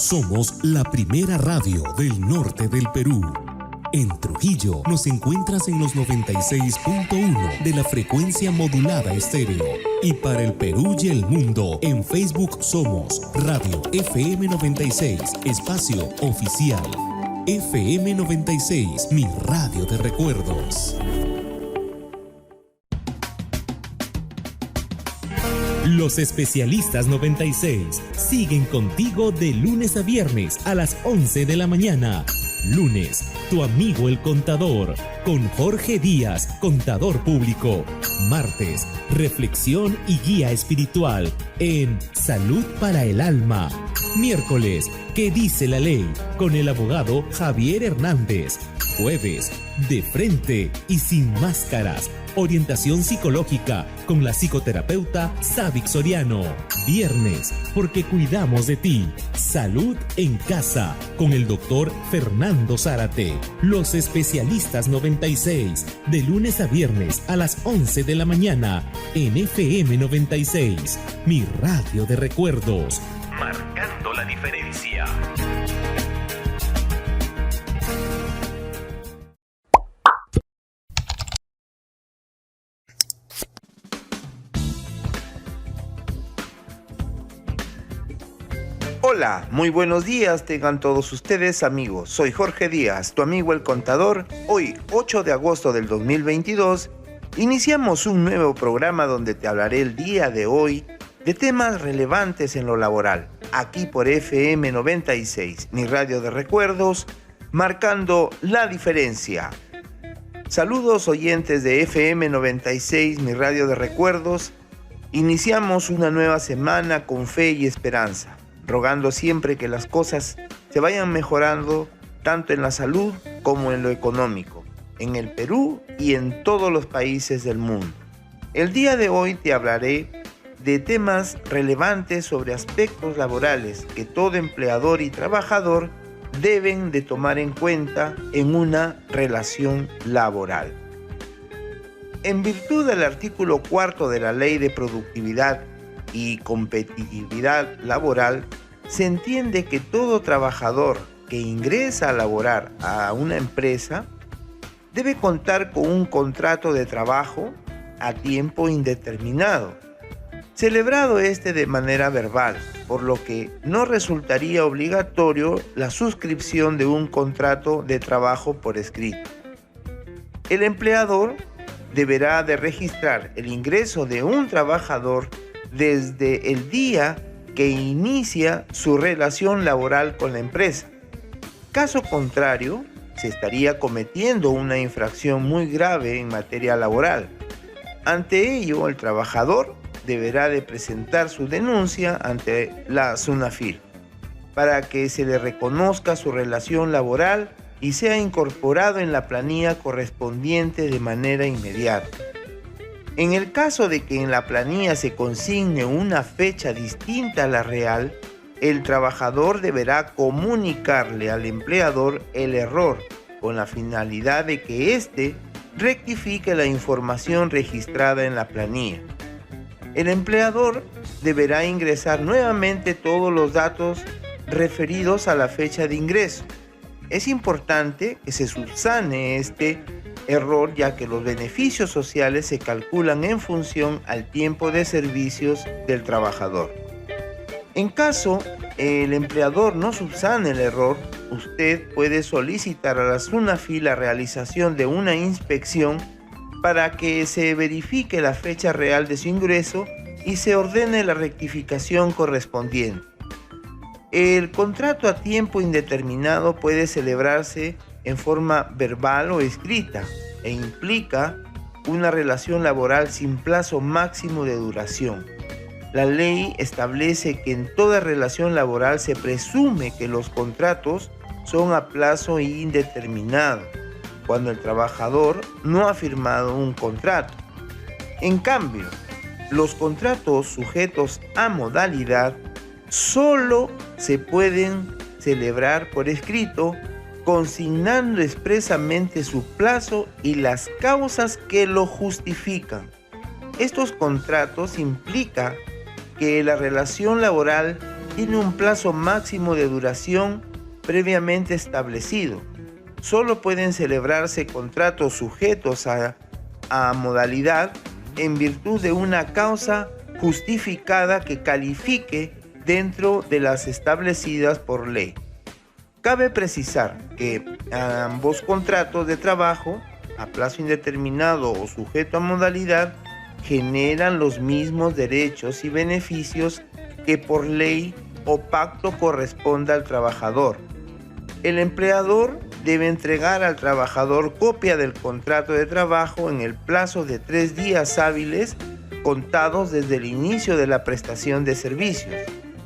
Somos la primera radio del norte del Perú. En Trujillo nos encuentras en los 96.1 de la frecuencia modulada estéreo. Y para el Perú y el mundo, en Facebook somos Radio FM 96, espacio oficial. FM 96, mi radio de recuerdos. Los especialistas 96 siguen contigo de lunes a viernes a las 11 de la mañana. Lunes, tu amigo el contador, con Jorge Díaz, contador público. Martes, reflexión y guía espiritual en Salud para el Alma. Miércoles, ¿qué dice la ley? Con el abogado Javier Hernández. Jueves, de frente y sin máscaras. Orientación psicológica con la psicoterapeuta Savic Soriano. Viernes, porque cuidamos de ti. Salud en casa con el doctor Fernando Zárate. Los especialistas 96, de lunes a viernes a las 11 de la mañana en FM 96, mi radio de recuerdos. Marcando la diferencia. Hola, muy buenos días tengan todos ustedes amigos. Soy Jorge Díaz, tu amigo el contador. Hoy, 8 de agosto del 2022, iniciamos un nuevo programa donde te hablaré el día de hoy de temas relevantes en lo laboral. Aquí por FM 96, mi radio de recuerdos, marcando la diferencia. Saludos oyentes de FM 96, mi radio de recuerdos. Iniciamos una nueva semana con fe y esperanza, rogando siempre que las cosas se vayan mejorando tanto en la salud como en lo económico, en el Perú y en todos los países del mundo. El día de hoy te hablaré de temas relevantes sobre aspectos laborales que todo empleador y trabajador deben de tomar en cuenta en una relación laboral. En virtud del artículo 4 de la Ley de Productividad y Competitividad Laboral, se entiende que todo trabajador que ingresa a laborar a una empresa debe contar con un contrato de trabajo a tiempo indeterminado, celebrado de manera verbal, por lo que no resultaría obligatorio la suscripción de un contrato de trabajo por escrito. El empleador deberá de registrar el ingreso de un trabajador desde el día que inicia su relación laboral con la empresa. Caso contrario, se estaría cometiendo una infracción muy grave en materia laboral. Ante ello, el trabajador deberá de presentar su denuncia ante la SUNAFIL para que se le reconozca su relación laboral y sea incorporado en la planilla correspondiente de manera inmediata. En el caso de que en la planilla se consigne una fecha distinta a la real, el trabajador deberá comunicarle al empleador el error con la finalidad de que éste rectifique la información registrada en la planilla. El empleador deberá ingresar nuevamente todos los datos referidos a la fecha de ingreso. Es importante que se subsane este error, ya que los beneficios sociales se calculan en función al tiempo de servicios del trabajador. En caso el empleador no subsane el error, usted puede solicitar a la SUNAFIL la realización de una inspección para que se verifique la fecha real de su ingreso y se ordene la rectificación correspondiente. El contrato a tiempo indeterminado puede celebrarse en forma verbal o escrita e implica una relación laboral sin plazo máximo de duración. La ley establece que en toda relación laboral se presume que los contratos son a plazo indeterminado cuando el trabajador no ha firmado un contrato. En cambio, los contratos sujetos a modalidad solo se pueden celebrar por escrito, consignando expresamente su plazo y las causas que lo justifican. Estos contratos implican que la relación laboral tiene un plazo máximo de duración previamente establecido. Solo pueden celebrarse contratos sujetos a modalidad en virtud de una causa justificada que califique dentro de las establecidas por ley. Cabe precisar que ambos contratos de trabajo, a plazo indeterminado o sujeto a modalidad, generan los mismos derechos y beneficios que por ley o pacto corresponda al trabajador. El empleador debe entregar al trabajador copia del contrato de trabajo en el plazo de 3 días hábiles contados desde el inicio de la prestación de servicios.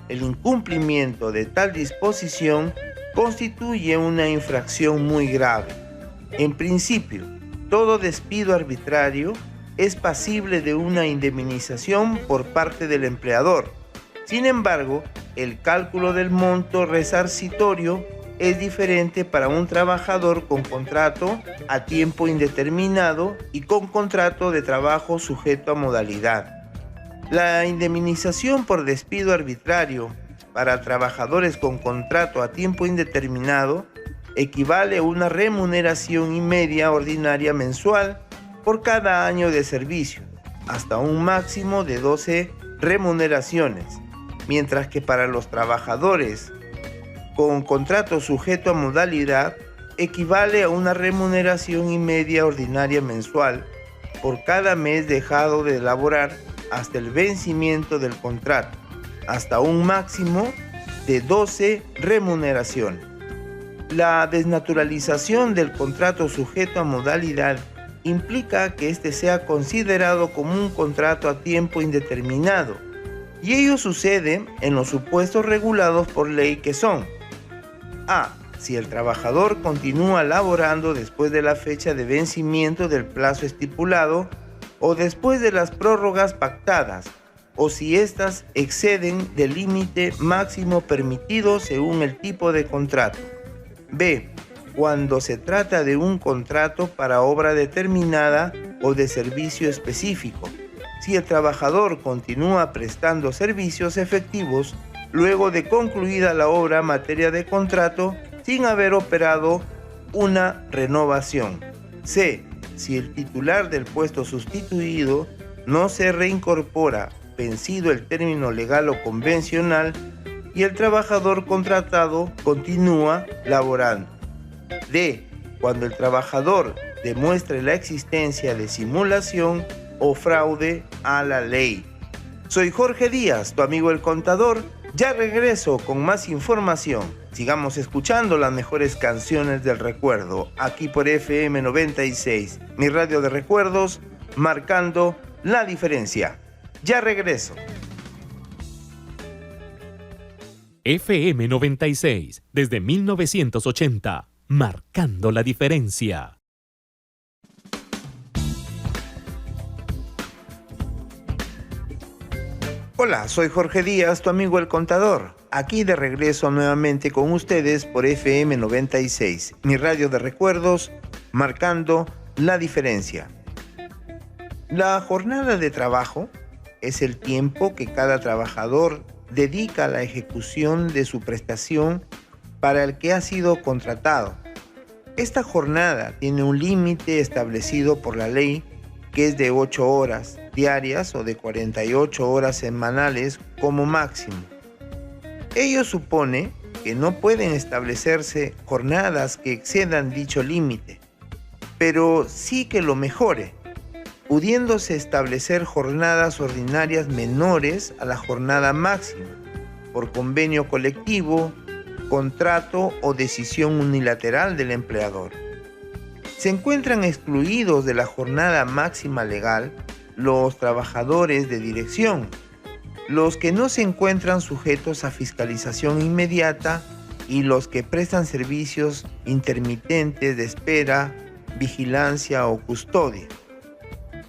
El incumplimiento de tal disposición constituye una infracción muy grave. En principio, todo despido arbitrario es pasible de una indemnización por parte del empleador. Sin embargo, el cálculo del monto resarcitorio es diferente para un trabajador con contrato a tiempo indeterminado y con contrato de trabajo sujeto a modalidad. La indemnización por despido arbitrario para trabajadores con contrato a tiempo indeterminado equivale a una remuneración y media ordinaria mensual por cada año de servicio, hasta un máximo de 12 remuneraciones, mientras que para los trabajadores con contrato sujeto a modalidad equivale a una remuneración y media ordinaria mensual por cada mes dejado de laborar hasta el vencimiento del contrato, hasta un máximo de 12 remuneraciones. La desnaturalización del contrato sujeto a modalidad implica que éste sea considerado como un contrato a tiempo indeterminado, y ello sucede en los supuestos regulados por ley que son: a. Si el trabajador continúa laborando después de la fecha de vencimiento del plazo estipulado o después de las prórrogas pactadas, o si éstas exceden del límite máximo permitido según el tipo de contrato. B. Cuando se trata de un contrato para obra determinada o de servicio específico, si el trabajador continúa prestando servicios efectivos luego de concluida la obra en materia de contrato sin haber operado una renovación. C. Si el titular del puesto sustituido no se reincorpora vencido el término legal o convencional y el trabajador contratado continúa laborando. D. Cuando el trabajador demuestre la existencia de simulación o fraude a la ley. Soy Jorge Díaz, tu amigo el contador. Ya regreso con más información. Sigamos escuchando las mejores canciones del recuerdo, aquí por FM 96, mi radio de recuerdos, marcando la diferencia. Ya regreso. FM 96, desde 1980, marcando la diferencia. Hola, soy Jorge Díaz, tu amigo el contador. Aquí de regreso nuevamente con ustedes por FM 96, mi radio de recuerdos, marcando la diferencia. La jornada de trabajo es el tiempo que cada trabajador dedica a la ejecución de su prestación para el que ha sido contratado. Esta jornada tiene un límite establecido por la ley, que es de 8 horas diarias o de 48 horas semanales como máximo. Ello supone que no pueden establecerse jornadas que excedan dicho límite, pero sí que lo mejore, pudiéndose establecer jornadas ordinarias menores a la jornada máxima, por convenio colectivo, contrato o decisión unilateral del empleador. Se encuentran excluidos de la jornada máxima legal los trabajadores de dirección, los que no se encuentran sujetos a fiscalización inmediata y los que prestan servicios intermitentes de espera, vigilancia o custodia.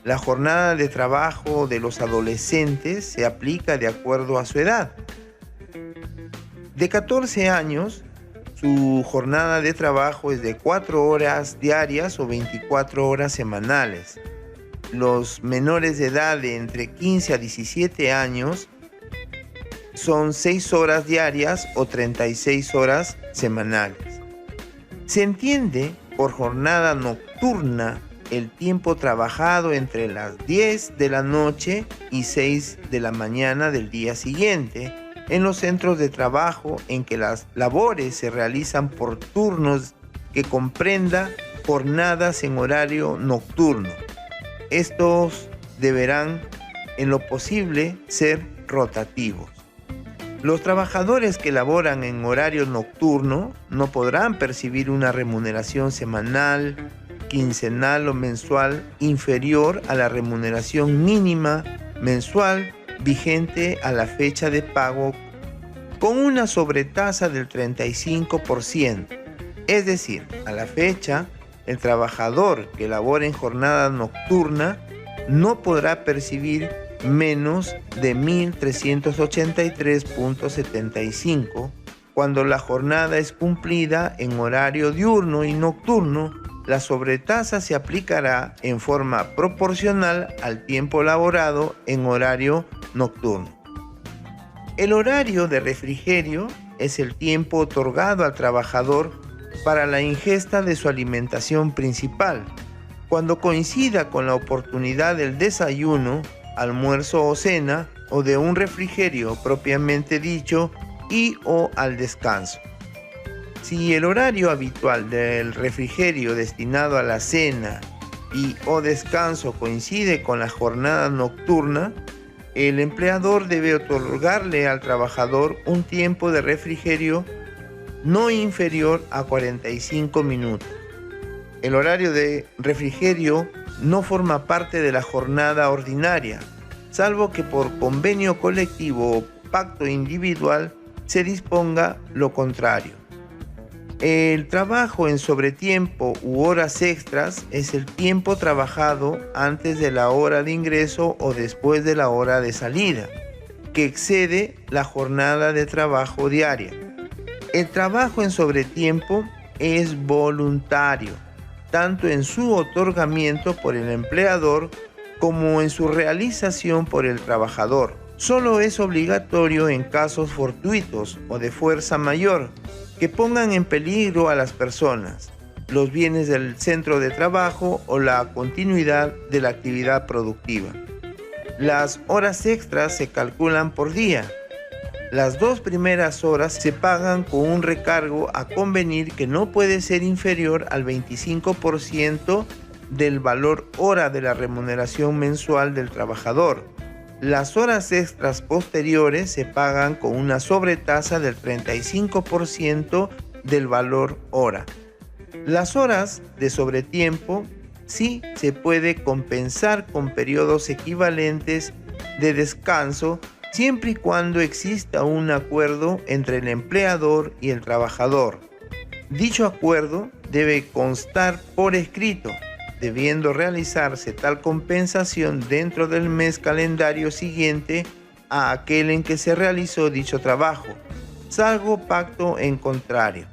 La jornada de trabajo de los adolescentes se aplica de acuerdo a su edad. De 14 años, su jornada de trabajo es de 4 horas diarias o 24 horas semanales. Los menores de edad de entre 15 a 17 años son 6 horas diarias o 36 horas semanales. Se entiende por jornada nocturna el tiempo trabajado entre las 10 de la noche y 6 de la mañana del día siguiente en los centros de trabajo en que las labores se realizan por turnos que comprenda jornadas en horario nocturno. Estos deberán, en lo posible, ser rotativos. Los trabajadores que laboran en horario nocturno no podrán percibir una remuneración semanal, quincenal o mensual inferior a la remuneración mínima mensual vigente a la fecha de pago, con una sobretasa del 35%. Es decir, a la fecha, el trabajador que labora en jornada nocturna no podrá percibir menos de 1.383.75. Cuando la jornada es cumplida en horario diurno y nocturno, la sobretasa se aplicará en forma proporcional al tiempo laborado en horario nocturno. El horario de refrigerio es el tiempo otorgado al trabajador para la ingesta de su alimentación principal, cuando coincida con la oportunidad del desayuno, almuerzo o cena, o de un refrigerio propiamente dicho, y o al descanso. Si el horario habitual del refrigerio destinado a la cena y o descanso coincide con la jornada nocturna, el empleador debe otorgarle al trabajador un tiempo de refrigerio no inferior a 45 minutos. El horario de refrigerio no forma parte de la jornada ordinaria, salvo que por convenio colectivo o pacto individual se disponga lo contrario. El trabajo en sobretiempo u horas extras es el tiempo trabajado antes de la hora de ingreso o después de la hora de salida, que excede la jornada de trabajo diaria. El trabajo en sobretiempo es voluntario, tanto en su otorgamiento por el empleador como en su realización por el trabajador. Solo es obligatorio en casos fortuitos o de fuerza mayor que pongan en peligro a las personas, los bienes del centro de trabajo o la continuidad de la actividad productiva. Las horas extras se calculan por día. Las 2 primeras horas se pagan con un recargo a convenir que no puede ser inferior al 25% del valor hora de la remuneración mensual del trabajador. Las horas extras posteriores se pagan con una sobretasa del 35% del valor hora. Las horas de sobretiempo sí se puede compensar con periodos equivalentes de descanso siempre y cuando exista un acuerdo entre el empleador y el trabajador. Dicho acuerdo debe constar por escrito, debiendo realizarse tal compensación dentro del mes calendario siguiente a aquel en que se realizó dicho trabajo, salvo pacto en contrario.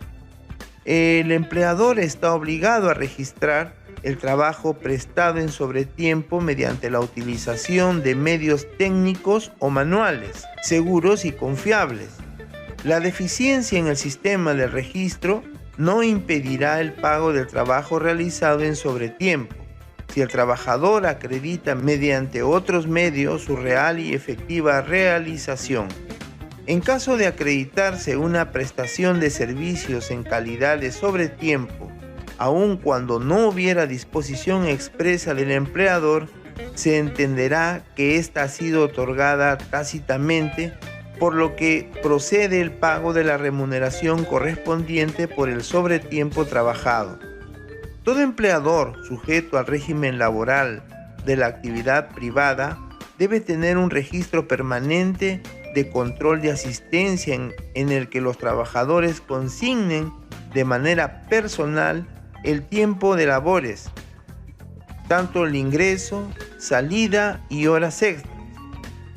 El empleador está obligado a registrar el trabajo prestado en sobretiempo mediante la utilización de medios técnicos o manuales, seguros y confiables. La deficiencia en el sistema de registro no impedirá el pago del trabajo realizado en sobretiempo, si el trabajador acredita mediante otros medios su real y efectiva realización. En caso de acreditarse una prestación de servicios en calidad de sobretiempo, aun cuando no hubiera disposición expresa del empleador, se entenderá que ésta ha sido otorgada tácitamente, por lo que procede el pago de la remuneración correspondiente por el sobretiempo trabajado. Todo empleador sujeto al régimen laboral de la actividad privada debe tener un registro permanente de control de asistencia en el que los trabajadores consignen de manera personal el tiempo de labores, tanto el ingreso, salida y horas extras.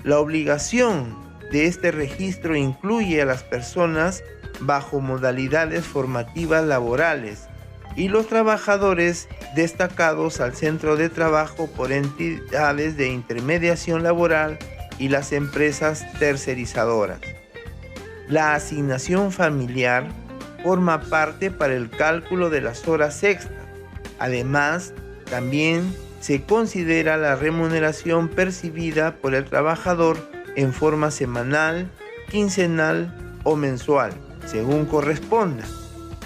La obligación de este registro incluye a las personas bajo modalidades formativas laborales y los trabajadores destacados al centro de trabajo por entidades de intermediación laboral y las empresas tercerizadoras. La asignación familiar forma parte para el cálculo de las horas extras. Además, también se considera la remuneración percibida por el trabajador en forma semanal, quincenal o mensual, según corresponda,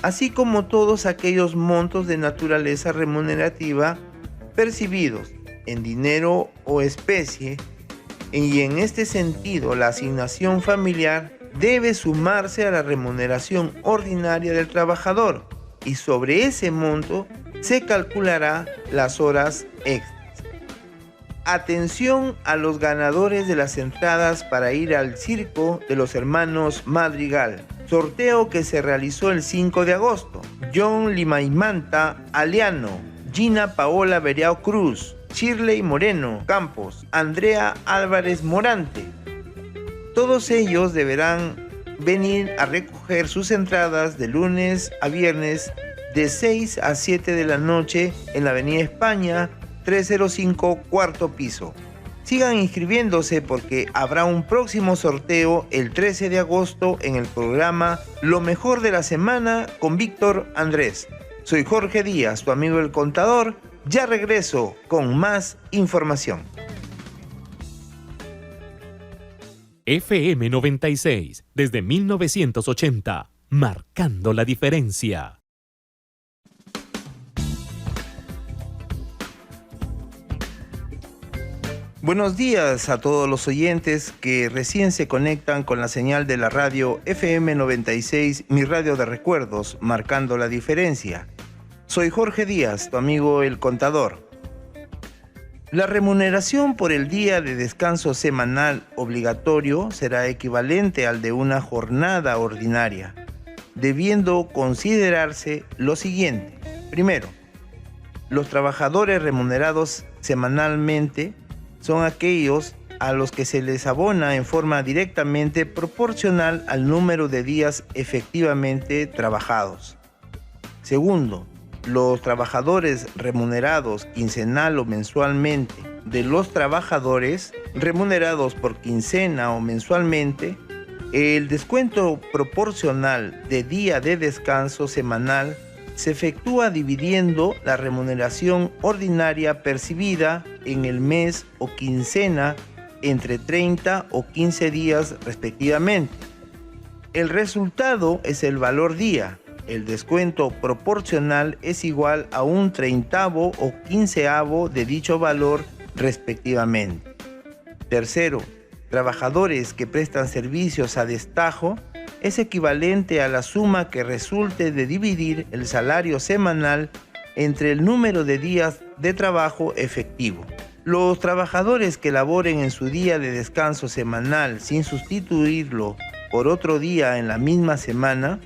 así como todos aquellos montos de naturaleza remunerativa percibidos en dinero o especie, y en este sentido la asignación familiar debe sumarse a la remuneración ordinaria del trabajador y sobre ese monto se calculará las horas extras. Atención a los ganadores de las entradas para ir al circo de los hermanos Madrigal. Sorteo que se realizó el 5 de agosto. John Limaimanta Aliano, Gina Paola Beriao Cruz, Shirley Moreno Campos, Andrea Álvarez Morante. Todos ellos deberán venir a recoger sus entradas de lunes a viernes de 6 a 7 de la noche en la Avenida España, 305, cuarto piso. Sigan inscribiéndose porque habrá un próximo sorteo el 13 de agosto en el programa Lo Mejor de la Semana con Víctor Andrés. Soy Jorge Díaz, tu amigo el contador. Ya regreso con más información. FM 96, desde 1980, marcando la diferencia. Buenos días a todos los oyentes que recién se conectan con la señal de la radio FM 96, mi radio de recuerdos, marcando la diferencia. Soy Jorge Díaz, tu amigo el contador. La remuneración por el día de descanso semanal obligatorio será equivalente al de una jornada ordinaria, debiendo considerarse lo siguiente. Primero, los trabajadores remunerados semanalmente son aquellos a los que se les abona en forma directamente proporcional al número de días efectivamente trabajados. Segundo, los trabajadores remunerados quincenal o mensualmente. De los trabajadores remunerados por quincena o mensualmente, el descuento proporcional de día de descanso semanal se efectúa dividiendo la remuneración ordinaria percibida en el mes o quincena entre 30 o 15 días respectivamente. El resultado es el valor día. El descuento proporcional es igual a un 30avo o 15avo de dicho valor respectivamente. Tercero, trabajadores que prestan servicios a destajo es equivalente a la suma que resulte de dividir el salario semanal entre el número de días de trabajo efectivo. Los trabajadores que laboren en su día de descanso semanal sin sustituirlo por otro día en la misma semana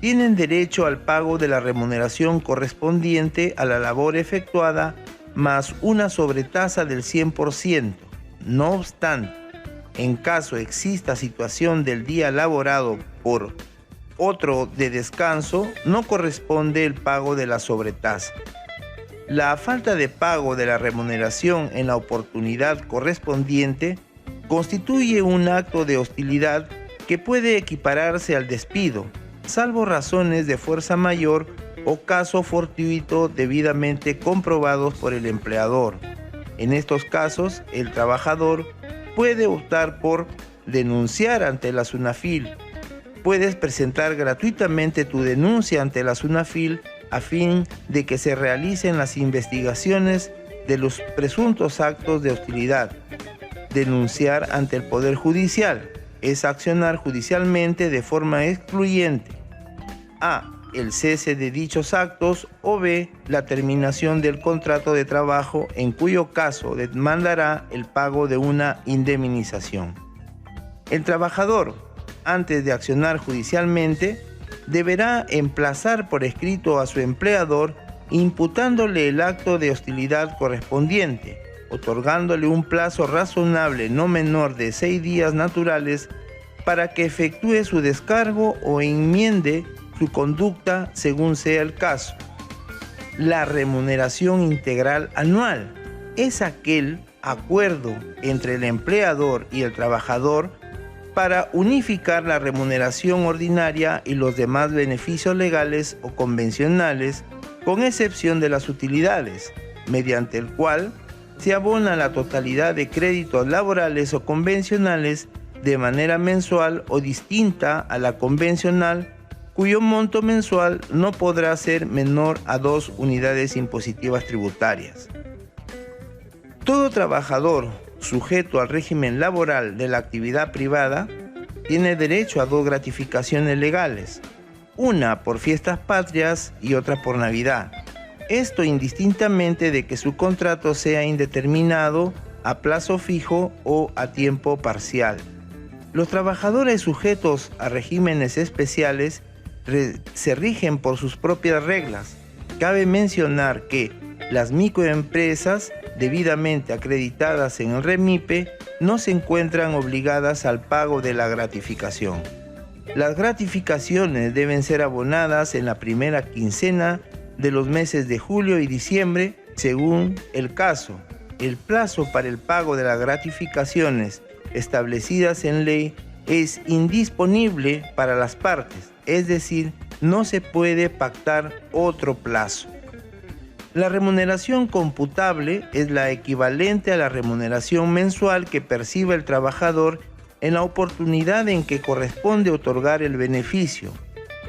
tienen derecho al pago de la remuneración correspondiente a la labor efectuada más una sobretasa del 100%. No obstante, en caso exista situación del día laborado por otro de descanso, no corresponde el pago de la sobretasa. La falta de pago de la remuneración en la oportunidad correspondiente constituye un acto de hostilidad que puede equipararse al despido, salvo razones de fuerza mayor o caso fortuito debidamente comprobados por el empleador. En estos casos, el trabajador puede optar por denunciar ante la SUNAFIL. Puedes presentar gratuitamente tu denuncia ante la SUNAFIL a fin de que se realicen las investigaciones de los presuntos actos de hostilidad. Denunciar ante el Poder Judicial es accionar judicialmente de forma excluyente: A, el cese de dichos actos, o B, la terminación del contrato de trabajo, en cuyo caso demandará el pago de una indemnización. El trabajador, antes de accionar judicialmente, deberá emplazar por escrito a su empleador imputándole el acto de hostilidad correspondiente, otorgándole un plazo razonable no menor de 6 días naturales para que efectúe su descargo o enmiende su conducta según sea el caso. La remuneración integral anual es aquel acuerdo entre el empleador y el trabajador para unificar la remuneración ordinaria y los demás beneficios legales o convencionales, con excepción de las utilidades, mediante el cual se abona la totalidad de créditos laborales o convencionales de manera mensual o distinta a la convencional, cuyo monto mensual no podrá ser menor a 2 unidades impositivas tributarias. Todo trabajador sujeto al régimen laboral de la actividad privada tiene derecho a 2 gratificaciones legales, una por fiestas patrias y otra por Navidad. Esto indistintamente de que su contrato sea indeterminado, a plazo fijo o a tiempo parcial. Los trabajadores sujetos a regímenes especiales se rigen por sus propias reglas. Cabe mencionar que las microempresas debidamente acreditadas en el REMIPE no se encuentran obligadas al pago de la gratificación. Las gratificaciones deben ser abonadas en la primera quincena de los meses de julio y diciembre, según el caso. El plazo para el pago de las gratificaciones establecidas en ley es indisponible para las partes, es decir, no se puede pactar otro plazo. La remuneración computable es la equivalente a la remuneración mensual que percibe el trabajador en la oportunidad en que corresponde otorgar el beneficio,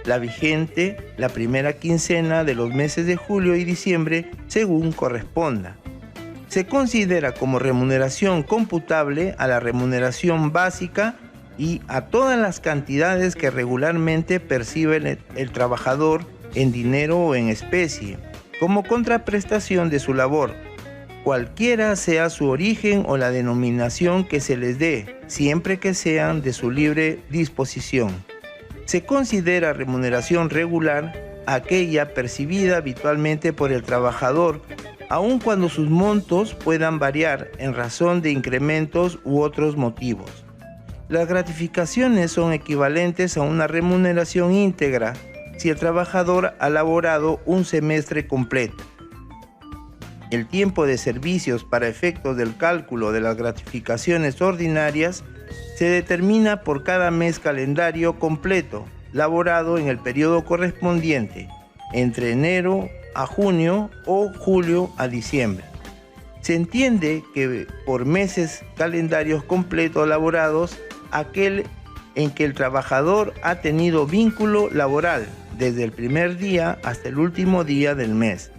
la vigente la primera quincena de los meses de julio y diciembre, según corresponda. Se considera como remuneración computable a la remuneración básica y a todas las cantidades que regularmente percibe el trabajador en dinero o en especie, como contraprestación de su labor, cualquiera sea su origen o la denominación que se les dé, siempre que sean de su libre disposición. Se considera remuneración regular aquella percibida habitualmente por el trabajador, aun cuando sus montos puedan variar en razón de incrementos u otros motivos. Las gratificaciones son equivalentes a una remuneración íntegra si el trabajador ha laborado un semestre completo. El tiempo de servicios para efectos del cálculo de las gratificaciones ordinarias se determina por cada mes calendario completo, laborado en el periodo correspondiente, entre enero a junio o julio a diciembre. Se entiende que por meses calendarios completos laborados, aquel en que el trabajador ha tenido vínculo laboral desde el primer día hasta el último día del mes.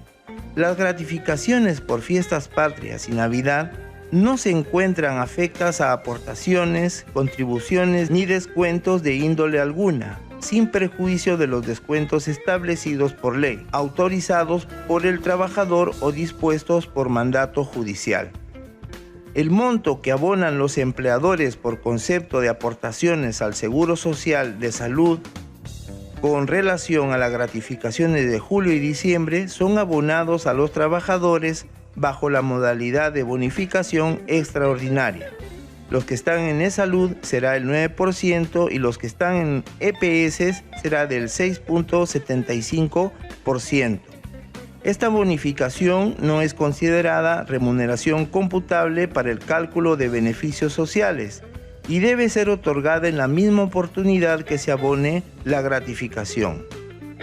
Las gratificaciones por fiestas patrias y Navidad no se encuentran afectas a aportaciones, contribuciones ni descuentos de índole alguna, sin perjuicio de los descuentos establecidos por ley, autorizados por el trabajador o dispuestos por mandato judicial. El monto que abonan los empleadores por concepto de aportaciones al Seguro Social de Salud con relación a las gratificaciones de julio y diciembre son abonados a los trabajadores bajo la modalidad de bonificación extraordinaria. Los que están en e-salud será el 9% y los que están en EPS será del 6.75%. Esta bonificación no es considerada remuneración computable para el cálculo de beneficios sociales y debe ser otorgada en la misma oportunidad que se abone la gratificación.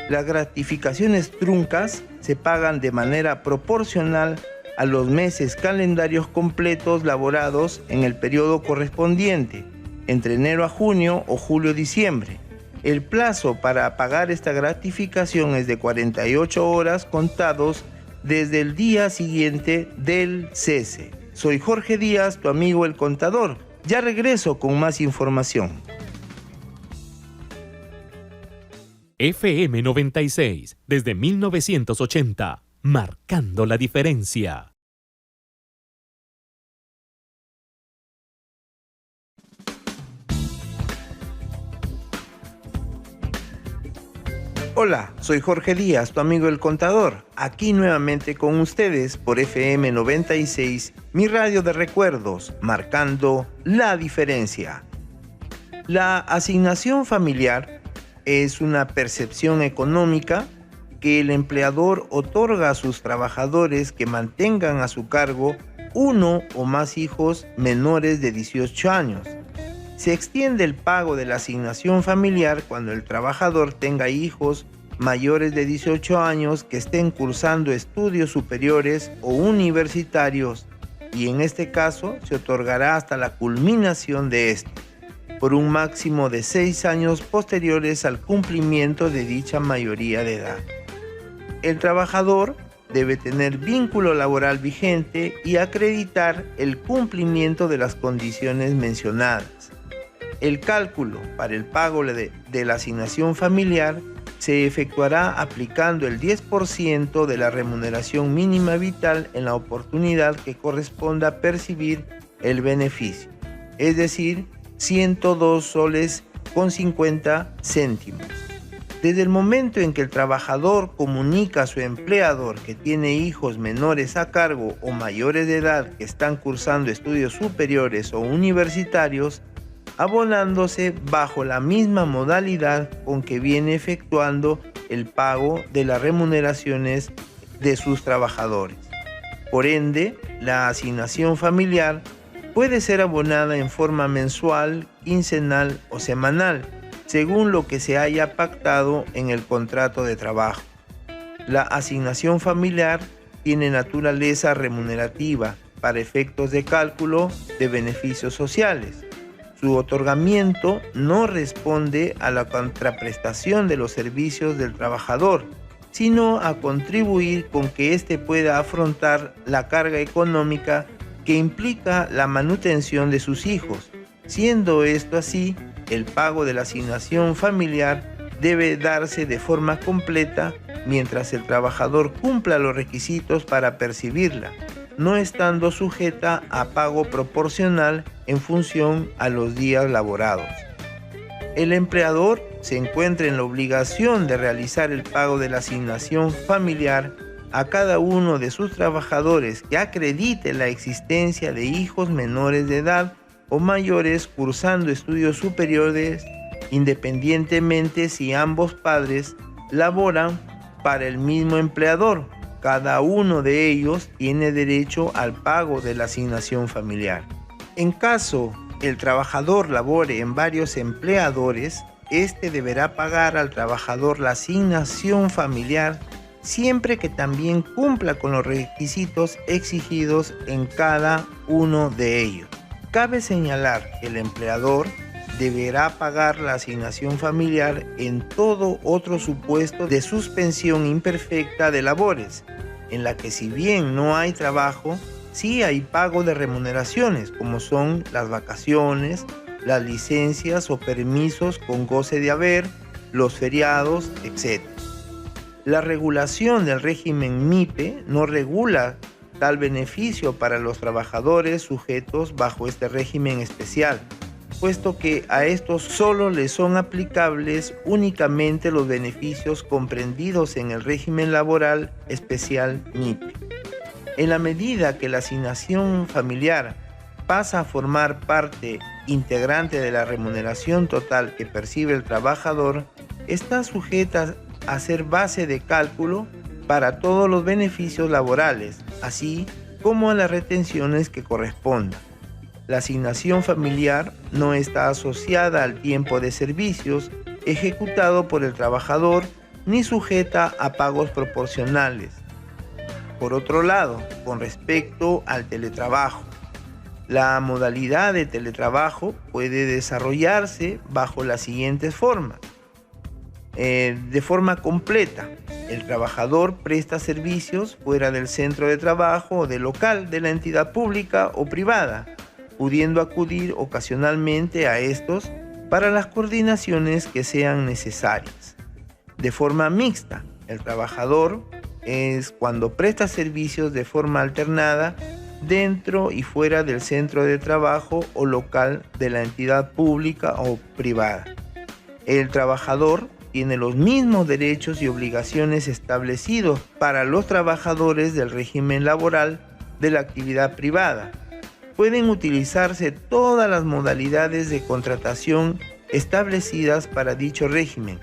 Las gratificaciones truncas se pagan de manera proporcional a los meses calendarios completos laborados en el periodo correspondiente, entre enero a junio o julio a diciembre. El plazo para pagar esta gratificación es de 48 horas contados desde el día siguiente del cese. Soy Jorge Díaz, tu amigo el contador. Ya regreso con más información. FM 96, desde 1980, marcando la diferencia. Hola, soy Jorge Díaz, tu amigo el contador, aquí nuevamente con ustedes por FM 96, mi radio de recuerdos, marcando la diferencia. La asignación familiar es una percepción económica que el empleador otorga a sus trabajadores que mantengan a su cargo uno o más hijos menores de 18 años. Se extiende el pago de la asignación familiar cuando el trabajador tenga hijos mayores de 18 años que estén cursando estudios superiores o universitarios, y en este caso se otorgará hasta la culminación de esto, por un máximo de 6 años posteriores al cumplimiento de dicha mayoría de edad. El trabajador debe tener vínculo laboral vigente y acreditar el cumplimiento de las condiciones mencionadas. El cálculo para el pago de la asignación familiar se efectuará aplicando el 10% de la remuneración mínima vital en la oportunidad que corresponda percibir el beneficio, es decir, 102 soles con 50 céntimos. Desde el momento en que el trabajador comunica a su empleador que tiene hijos menores a cargo o mayores de edad que están cursando estudios superiores o universitarios, abonándose bajo la misma modalidad con que viene efectuando el pago de las remuneraciones de sus trabajadores. Por ende, la asignación familiar puede ser abonada en forma mensual, quincenal o semanal, según lo que se haya pactado en el contrato de trabajo. La asignación familiar tiene naturaleza remunerativa para efectos de cálculo de beneficios sociales. Su otorgamiento no responde a la contraprestación de los servicios del trabajador, sino a contribuir con que éste pueda afrontar la carga económica que implica la manutención de sus hijos. Siendo esto así, el pago de la asignación familiar debe darse de forma completa mientras el trabajador cumpla los requisitos para percibirla, no estando sujeta a pago proporcional en función a los días laborados. El empleador se encuentra en la obligación de realizar el pago de la asignación familiar a cada uno de sus trabajadores que acredite la existencia de hijos menores de edad o mayores cursando estudios superiores, independientemente si ambos padres laboran para el mismo empleador. Cada uno de ellos tiene derecho al pago de la asignación familiar. En caso el trabajador labore en varios empleadores, este deberá pagar al trabajador la asignación familiar siempre que también cumpla con los requisitos exigidos en cada uno de ellos. Cabe señalar que el empleador deberá pagar la asignación familiar en todo otro supuesto de suspensión imperfecta de labores, en la que si bien no hay trabajo, sí hay pago de remuneraciones, como son las vacaciones, las licencias o permisos con goce de haber, los feriados, etc. La regulación del régimen MIPE no regula tal beneficio para los trabajadores sujetos bajo este régimen especial, puesto que a estos solo les son aplicables únicamente los beneficios comprendidos en el régimen laboral especial MIPE. En la medida que la asignación familiar pasa a formar parte integrante de la remuneración total que percibe el trabajador, está sujeta a ser base de cálculo para todos los beneficios laborales, así como a las retenciones que correspondan. La asignación familiar no está asociada al tiempo de servicios ejecutado por el trabajador ni sujeta a pagos proporcionales. Por otro lado, con respecto al teletrabajo, la modalidad de teletrabajo puede desarrollarse bajo las siguientes formas. De forma completa, el trabajador presta servicios fuera del centro de trabajo o del local de la entidad pública o privada, pudiendo acudir ocasionalmente a estos para las coordinaciones que sean necesarias. De forma mixta, el trabajador es cuando presta servicios de forma alternada dentro y fuera del centro de trabajo o local de la entidad pública o privada. El trabajador tiene los mismos derechos y obligaciones establecidos para los trabajadores del régimen laboral de la actividad privada. Pueden utilizarse todas las modalidades de contratación establecidas para dicho régimen.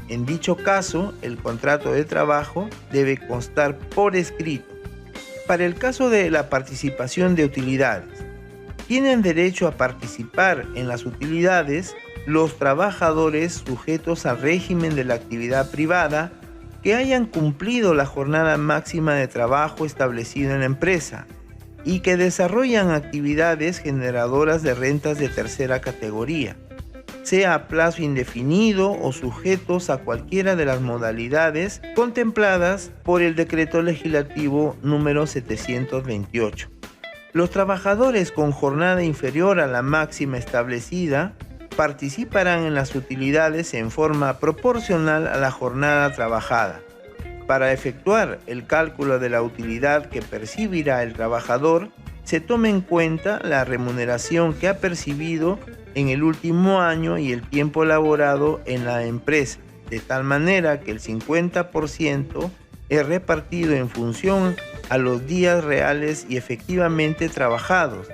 En dicho caso, el contrato de trabajo debe constar por escrito. Para el caso de la participación de utilidades, tienen derecho a participar en las utilidades los trabajadores sujetos al régimen de la actividad privada que hayan cumplido la jornada máxima de trabajo establecida en la empresa y que desarrollan actividades generadoras de rentas de tercera categoría, sea a plazo indefinido o sujetos a cualquiera de las modalidades contempladas por el Decreto Legislativo número 728. Los trabajadores con jornada inferior a la máxima establecida participarán en las utilidades en forma proporcional a la jornada trabajada. Para efectuar el cálculo de la utilidad que percibirá el trabajador, se toma en cuenta la remuneración que ha percibido en el último año y el tiempo laborado en la empresa, de tal manera que el 50% es repartido en función a los días reales y efectivamente trabajados,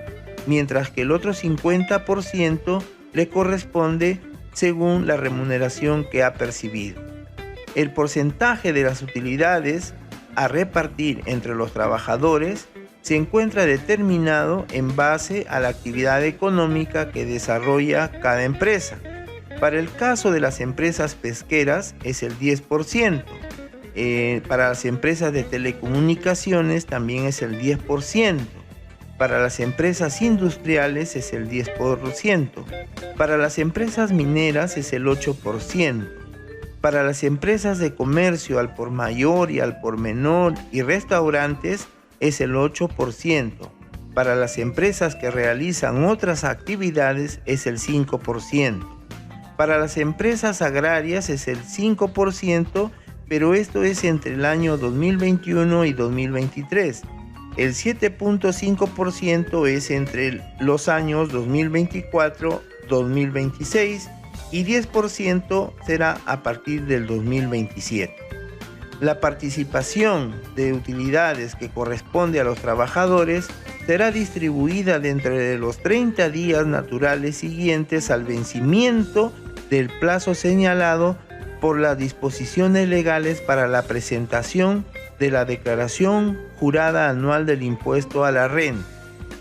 mientras que el otro 50% le corresponde según la remuneración que ha percibido. El porcentaje de las utilidades a repartir entre los trabajadores se encuentra determinado en base a la actividad económica que desarrolla cada empresa. Para el caso de las empresas pesqueras es el 10%. Para las empresas de telecomunicaciones también es el 10%. Para las empresas industriales es el 10%. Para las empresas mineras es el 8%. Para las empresas de comercio al por mayor y al por menor y restaurantes es el 8%. Para las empresas que realizan otras actividades es el 5%. Para las empresas agrarias es el 5%, pero esto es entre el año 2021 y 2023. El 7.5% es entre los años 2024-2026 y 10% será a partir del 2027. La participación de utilidades que corresponde a los trabajadores será distribuida dentro de los 30 días naturales siguientes al vencimiento del plazo señalado por las disposiciones legales para la presentación de la declaración jurada anual del impuesto a la renta.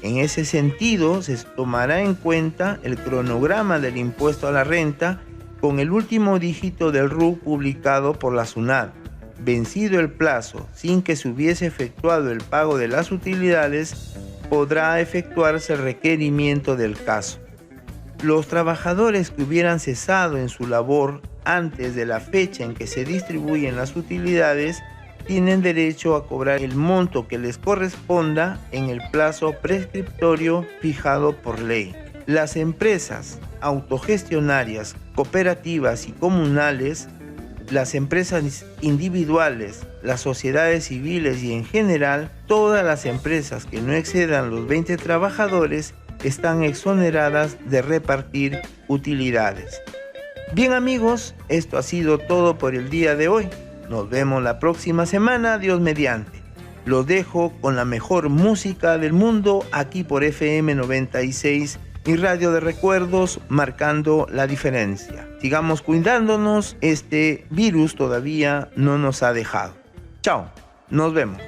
En ese sentido, se tomará en cuenta el cronograma del impuesto a la renta con el último dígito del RUC publicado por la SUNAT. Vencido el plazo sin que se hubiese efectuado el pago de las utilidades, podrá efectuarse el requerimiento del caso. Los trabajadores que hubieran cesado en su labor antes de la fecha en que se distribuyen las utilidades tienen derecho a cobrar el monto que les corresponda en el plazo prescriptorio fijado por ley. Las empresas autogestionarias, cooperativas y comunales, las empresas individuales, las sociedades civiles y en general todas las empresas que no excedan los 20 trabajadores están exoneradas de repartir utilidades. Bien amigos, esto ha sido todo por el día de hoy. Nos vemos la próxima semana, Dios mediante. Los dejo con la mejor música del mundo aquí por FM 96 y Radio de Recuerdos, marcando la diferencia. Sigamos cuidándonos, este virus todavía no nos ha dejado. Chao, nos vemos.